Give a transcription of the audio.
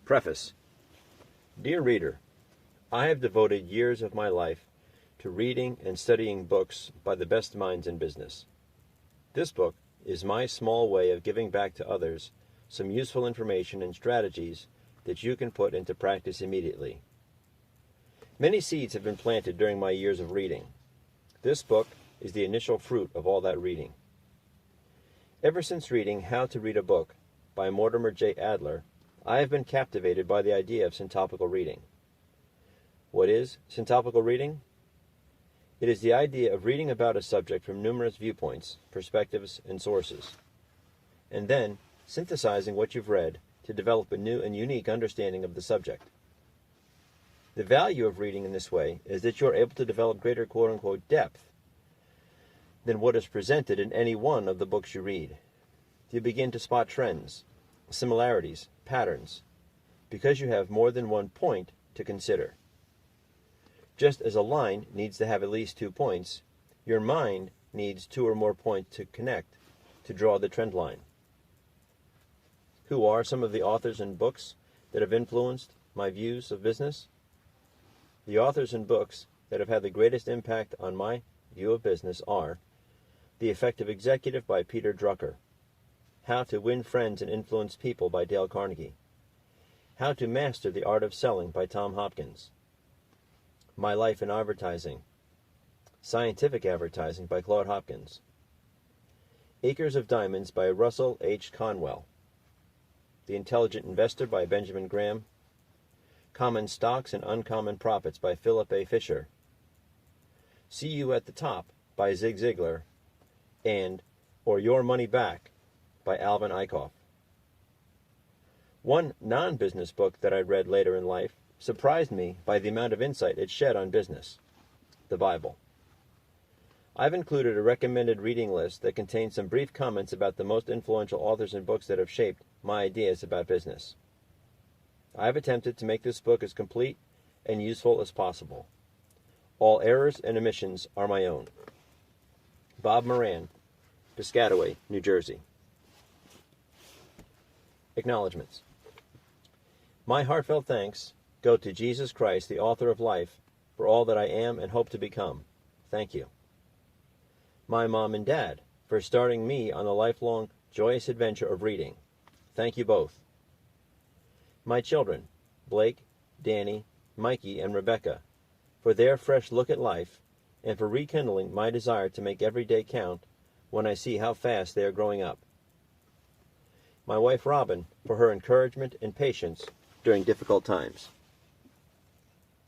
Preface. Dear reader, I have devoted years of my life to reading and studying books by the best minds in business. This book is my small way of giving back to others some useful information and strategies that you can put into practice immediately. Many seeds have been planted during my years of reading. This book is the initial fruit of all that reading. Ever since reading How to Read a Book by Mortimer J. Adler, I have been captivated by the idea of syntopical reading. What is syntopical reading? It is the idea of reading about a subject from numerous viewpoints, perspectives, and sources, and then synthesizing what you've read to develop a new and unique understanding of the subject. The value of reading in this way is that you are able to develop greater quote-unquote depth than what is presented in any one of the books you read. You begin to spot trends, similarities, patterns, because you have more than one point to consider. Just as a line needs to have at least 2 points, your mind needs 2 or more points to connect to draw the trend line. Who are some of the authors and books that have influenced my views of business? The authors and books that have had the greatest impact on my view of business are The Effective Executive by Peter Drucker, How to Win Friends and Influence People by Dale Carnegie, How to Master the Art of Selling by Tom Hopkins, My Life in Advertising, Scientific Advertising by Claude Hopkins, Acres of Diamonds by Russell H. Conwell, The Intelligent Investor by Benjamin Graham, Common Stocks and Uncommon Profits by Philip A. Fisher, See You at the Top by Zig Ziglar, and Or Your Money Back by Alvin Eichhoff. One non-business book that I read later in life surprised me by the amount of insight it shed on business, the Bible. I've included a recommended reading list that contains some brief comments about the most influential authors and books that have shaped my ideas about business. I have attempted to make this book as complete and useful as possible. All errors and omissions are my own. Bob Moran, Piscataway, New Jersey. Acknowledgements. My heartfelt thanks go to Jesus Christ, the author of life, for all that I am and hope to become. Thank you. My mom and dad, for starting me on the lifelong joyous adventure of reading. Thank you both. My children, Blake, Danny, Mikey, and Rebecca, for their fresh look at life and for rekindling my desire to make every day count when I see how fast they are growing up. My wife Robin, for her encouragement and patience during difficult times.